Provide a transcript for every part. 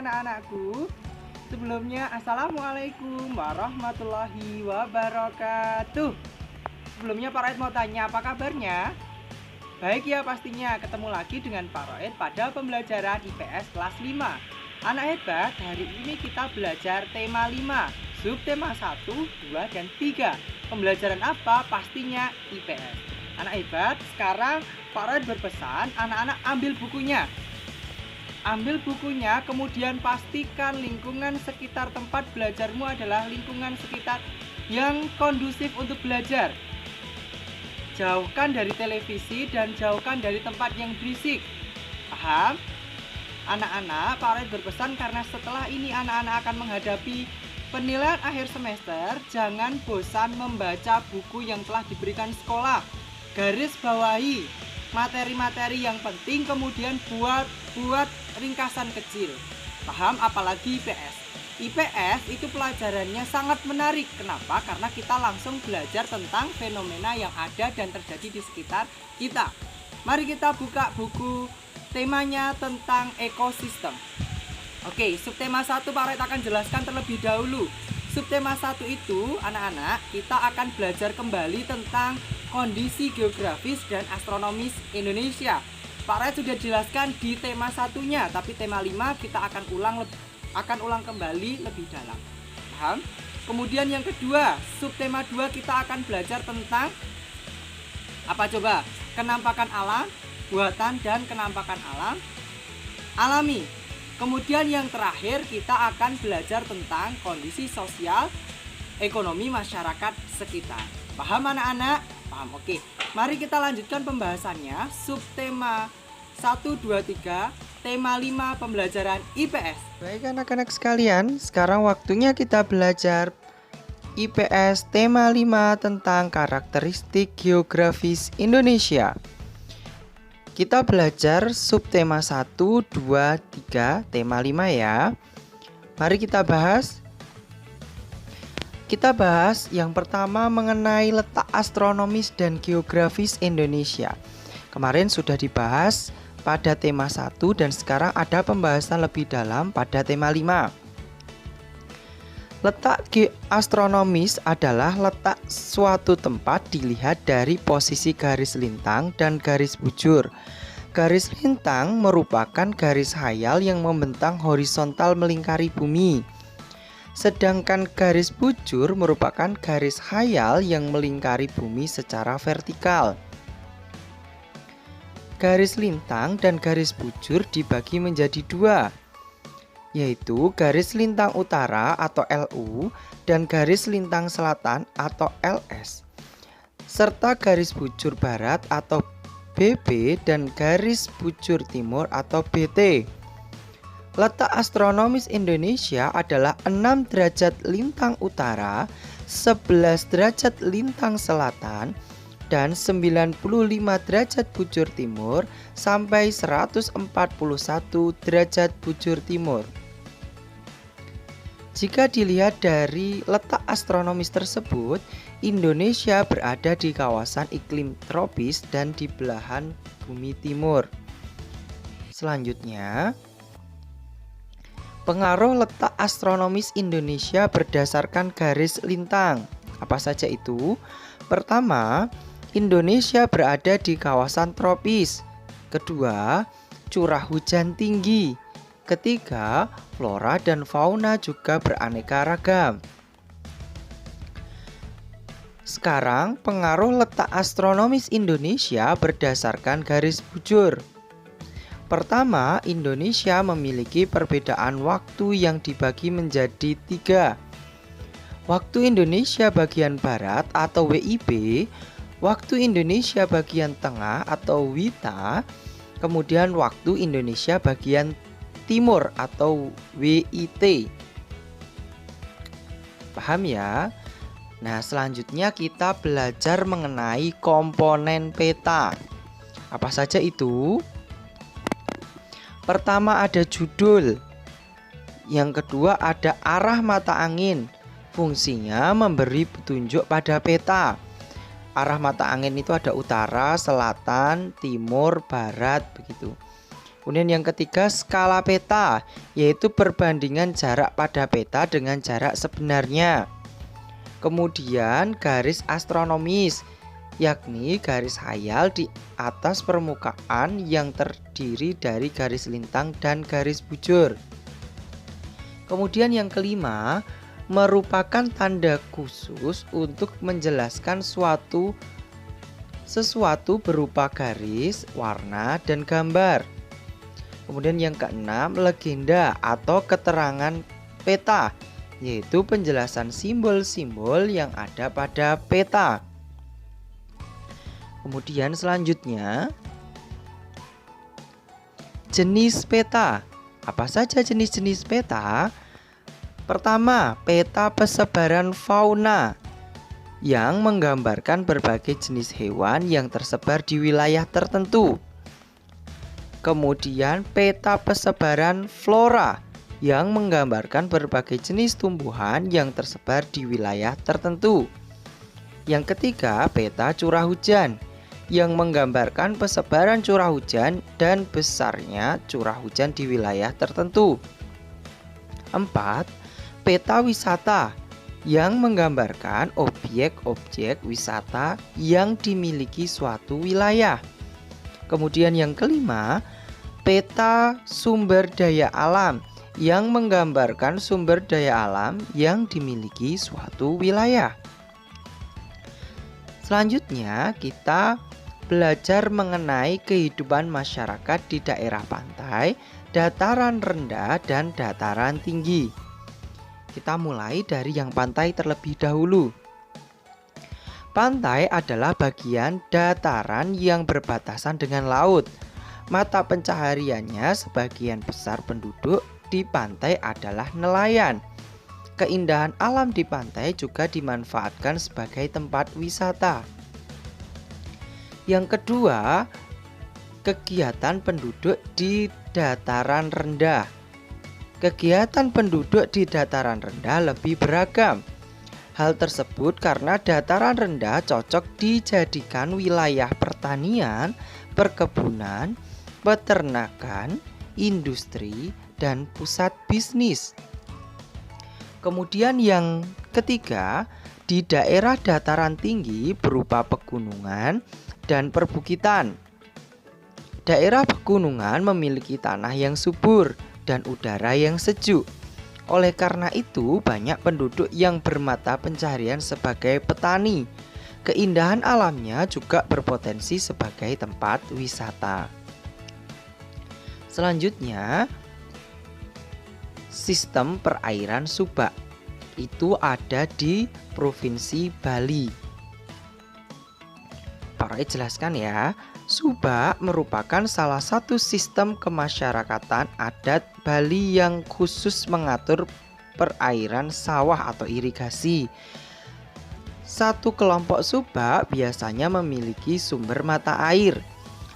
anak-anakku. Sebelumnya Assalamualaikum warahmatullahi wabarakatuh. Sebelumnya Pak Roed mau tanya apa kabarnya? Baik ya pastinya, ketemu lagi dengan Pak Roed pada pembelajaran IPS kelas 5. Anak hebat, hari ini kita belajar tema 5, subtema 1, 2, dan 3. Pembelajaran apa? Pastinya IPS. Anak hebat, sekarang Pak Roed berpesan anak-anak ambil bukunya. Ambil bukunya, kemudian pastikan lingkungan sekitar tempat belajarmu adalah lingkungan sekitar yang kondusif untuk belajar. Jauhkan dari televisi dan jauhkan dari tempat yang berisik. Paham? Anak-anak, Pak Roed berpesan karena setelah ini anak-anak akan menghadapi penilaian akhir semester. Jangan bosan membaca buku yang telah diberikan sekolah. Garis bawahi materi-materi yang penting, kemudian buat ringkasan kecil. Paham? Apalagi IPS. IPS itu pelajarannya sangat menarik. Kenapa? Karena kita langsung belajar tentang fenomena yang ada dan terjadi di sekitar kita. Mari kita buka buku temanya tentang ekosistem. Oke, subtema 1 Pak Roed akan jelaskan terlebih dahulu. Subtema 1 itu, anak-anak, kita akan belajar kembali tentang kondisi geografis dan astronomis Indonesia. Pak Roed sudah jelaskan di tema satunya, tapi tema 5 kita akan ulang kembali lebih dalam. Paham? Kemudian yang kedua, subtema 2 kita akan belajar tentang apa coba? Kenampakan alam, buatan dan kenampakan alam alami. Kemudian yang terakhir kita akan belajar tentang kondisi sosial ekonomi masyarakat sekitar. Paham anak-anak? Paham, oke. Mari kita lanjutkan pembahasannya. Subtema 1, 2, 3, tema 5 pembelajaran IPS. Baik anak-anak sekalian, sekarang waktunya kita belajar IPS tema 5 tentang karakteristik geografis Indonesia. Kita belajar subtema 1, 2, 3, tema 5 ya. Mari kita bahas. Kita bahas yang pertama mengenai letak astronomis dan geografis Indonesia. Kemarin sudah dibahas pada tema 1 dan sekarang ada pembahasan lebih dalam pada tema 5. Letak astronomis adalah letak suatu tempat dilihat dari posisi garis lintang dan garis bujur. Garis lintang merupakan garis khayal yang membentang horizontal melingkari bumi. Sedangkan garis bujur merupakan garis khayal yang melingkari bumi secara vertikal. Garis lintang dan garis bujur dibagi menjadi dua, yaitu garis lintang utara atau LU dan garis lintang selatan atau LS, serta garis bujur barat atau BB dan garis bujur timur atau BT. Letak astronomis Indonesia adalah 6 derajat lintang utara, 11 derajat lintang selatan, dan 95 derajat bujur timur sampai 141 derajat bujur timur. Jika dilihat dari letak astronomis tersebut, Indonesia berada di kawasan iklim tropis dan di belahan bumi timur. Selanjutnya, pengaruh letak astronomis Indonesia berdasarkan garis lintang. Apa saja itu? Pertama, Indonesia berada di kawasan tropis. Kedua, curah hujan tinggi. Ketiga, flora dan fauna juga beraneka ragam. Sekarang, pengaruh letak astronomis Indonesia berdasarkan garis bujur. Pertama, Indonesia memiliki perbedaan waktu yang dibagi menjadi 3. Waktu Indonesia bagian barat atau WIB, waktu Indonesia bagian tengah atau WITA, kemudian waktu Indonesia bagian timur atau WIT. Paham ya? Nah, selanjutnya kita belajar mengenai komponen peta. Apa saja itu? Pertama ada judul. Yang kedua ada arah mata angin. Fungsinya memberi petunjuk pada peta. Arah mata angin itu ada utara, selatan, timur, barat begitu. Kemudian yang ketiga, skala peta, yaitu perbandingan jarak pada peta dengan jarak sebenarnya. Kemudian garis astronomis, yakni garis hayal di atas permukaan yang terdiri dari garis lintang dan garis bujur. Kemudian yang kelima, merupakan tanda khusus untuk menjelaskan sesuatu berupa garis, warna, dan gambar. Kemudian yang keenam, legenda atau keterangan peta, yaitu penjelasan simbol-simbol yang ada pada peta. Kemudian selanjutnya, jenis peta. Apa saja jenis-jenis peta? Pertama, peta persebaran fauna yang menggambarkan berbagai jenis hewan yang tersebar di wilayah tertentu. Kemudian peta persebaran flora yang menggambarkan berbagai jenis tumbuhan yang tersebar di wilayah tertentu. Yang ketiga, peta curah hujan yang menggambarkan persebaran curah hujan dan besarnya curah hujan di wilayah tertentu. 4. Peta wisata yang menggambarkan objek-objek wisata yang dimiliki suatu wilayah. Kemudian yang kelima, peta sumber daya alam yang menggambarkan sumber daya alam yang dimiliki suatu wilayah. Selanjutnya kita belajar mengenai kehidupan masyarakat di daerah pantai, dataran rendah, dan dataran tinggi. Kita mulai dari yang pantai terlebih dahulu. Pantai adalah bagian dataran yang berbatasan dengan laut. Mata pencahariannya sebagian besar penduduk di pantai adalah nelayan. Keindahan alam di pantai juga dimanfaatkan sebagai tempat wisata. Yang kedua, kegiatan penduduk di dataran rendah. Kegiatan penduduk di dataran rendah lebih beragam. Hal tersebut karena dataran rendah cocok dijadikan wilayah pertanian, perkebunan, peternakan, industri, dan pusat bisnis. Kemudian yang ketiga, di daerah dataran tinggi berupa pegunungan dan perbukitan. Daerah pegunungan memiliki tanah yang subur dan udara yang sejuk. Oleh karena itu, banyak penduduk yang bermata pencaharian sebagai petani. Keindahan alamnya juga berpotensi sebagai tempat wisata. Selanjutnya, sistem perairan Subak. Itu ada di Provinsi Bali. Pak Roy jelaskan ya. Subak merupakan salah satu sistem kemasyarakatan adat Bali yang khusus mengatur perairan sawah atau irigasi. Satu kelompok Subak biasanya memiliki sumber mata air.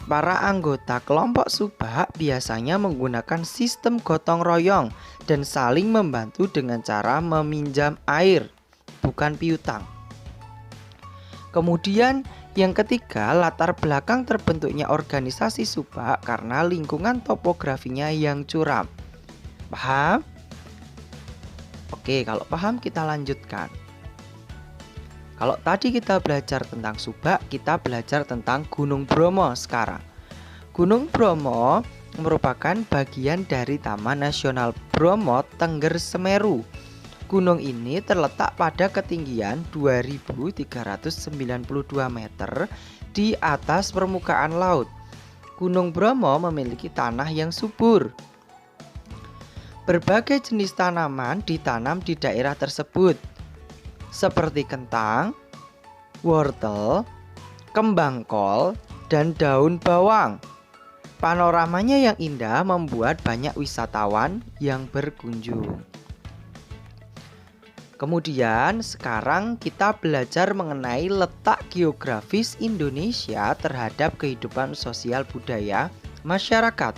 Para anggota kelompok Subak biasanya menggunakan sistem gotong royong dan saling membantu dengan cara meminjam air, bukan piutang. Kemudian yang ketiga, latar belakang terbentuknya organisasi Subak karena lingkungan topografinya yang curam. Paham? Oke, kalau paham kita lanjutkan. Kalau tadi kita belajar tentang Subak, kita belajar tentang Gunung Bromo sekarang. Gunung Bromo merupakan bagian dari Taman Nasional Bromo Tengger Semeru. Gunung ini terletak pada ketinggian 2392 meter di atas permukaan laut. Gunung Bromo memiliki tanah yang subur. Berbagai jenis tanaman ditanam di daerah tersebut, seperti kentang, wortel, kembang kol, dan daun bawang. Panoramanya yang indah membuat banyak wisatawan yang berkunjung. Kemudian sekarang kita belajar mengenai letak geografis Indonesia terhadap kehidupan sosial budaya masyarakat.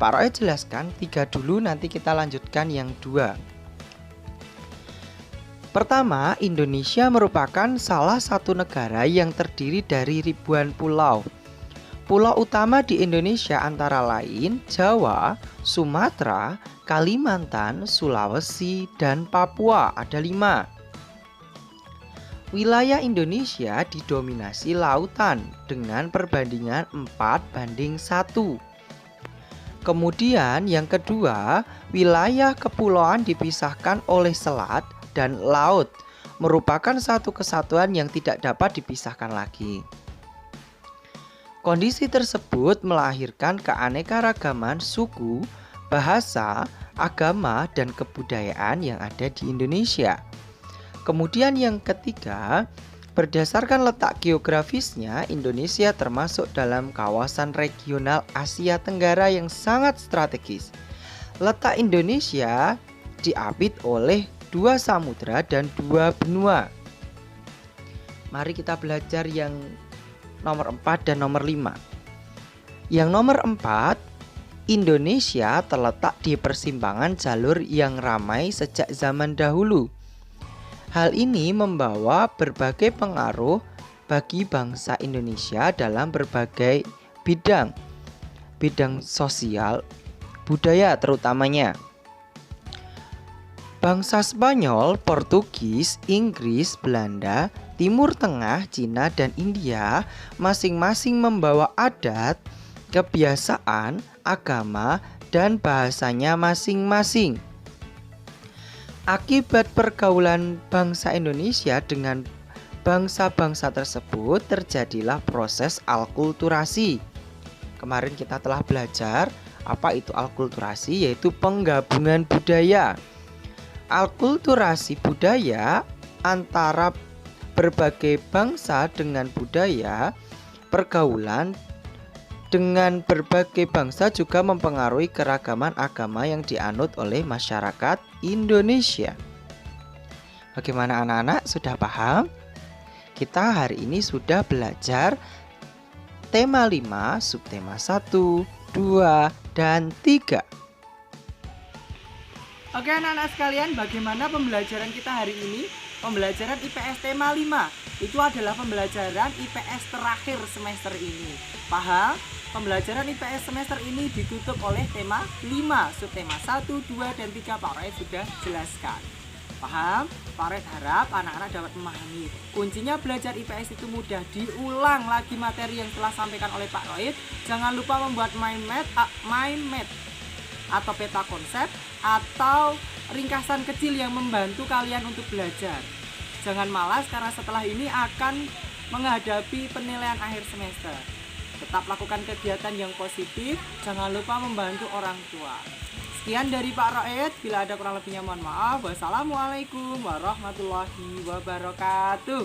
Pak Roy jelaskan 3 dulu, nanti kita lanjutkan yang 2. Pertama, Indonesia merupakan salah satu negara yang terdiri dari ribuan pulau. Pulau utama di Indonesia antara lain Jawa, Sumatera, Kalimantan, Sulawesi, dan Papua, ada 5. Wilayah Indonesia didominasi lautan dengan perbandingan 4:1. Kemudian yang kedua, wilayah kepulauan dipisahkan oleh selat dan laut, merupakan satu kesatuan yang tidak dapat dipisahkan lagi. Kondisi tersebut melahirkan keanekaragaman suku, bahasa, agama, dan kebudayaan yang ada di Indonesia. Kemudian yang ketiga, berdasarkan letak geografisnya, Indonesia termasuk dalam kawasan regional Asia Tenggara yang sangat strategis. Letak Indonesia diapit oleh 2 samudra dan 2 benua. Mari kita belajar yang nomor 4 dan nomor 5. Yang nomor 4, Indonesia terletak di persimpangan jalur yang ramai sejak zaman dahulu. Hal ini membawa berbagai pengaruh bagi bangsa Indonesia dalam berbagai bidang sosial, budaya terutamanya. Bangsa Spanyol, Portugis, Inggris, Belanda, Timur Tengah, Cina, dan India masing-masing membawa adat, kebiasaan, agama, dan bahasanya masing-masing. Akibat pergaulan bangsa Indonesia dengan bangsa-bangsa tersebut terjadilah proses alkulturasi. Kemarin kita telah belajar apa itu alkulturasi, yaitu penggabungan budaya. Alkulturasi budaya antara berbagai bangsa dengan budaya pergaulan dengan berbagai bangsa juga mempengaruhi keragaman agama yang dianut oleh masyarakat Indonesia. Bagaimana anak-anak, sudah paham? Kita hari ini sudah belajar tema 5, subtema 1, 2, dan 3. Oke anak-anak sekalian, bagaimana pembelajaran kita hari ini? Pembelajaran IPS tema 5. Itu adalah pembelajaran IPS terakhir semester ini. Paham? Pembelajaran IPS semester ini ditutup oleh tema 5, subtema 1, 2, dan 3 Pak Roed sudah jelaskan. Paham? Pak Roed harap anak-anak dapat memahami. Kuncinya belajar IPS itu mudah. Diulang lagi materi yang telah sampaikan oleh Pak Roed. Jangan lupa membuat mind map atau peta konsep atau ringkasan kecil yang membantu kalian untuk belajar. Jangan malas karena setelah ini akan menghadapi penilaian akhir semester. Tetap lakukan kegiatan yang positif, jangan lupa membantu orang tua. Sekian dari Pak Roed, bila ada kurang lebihnya mohon maaf. Wassalamualaikum warahmatullahi wabarakatuh.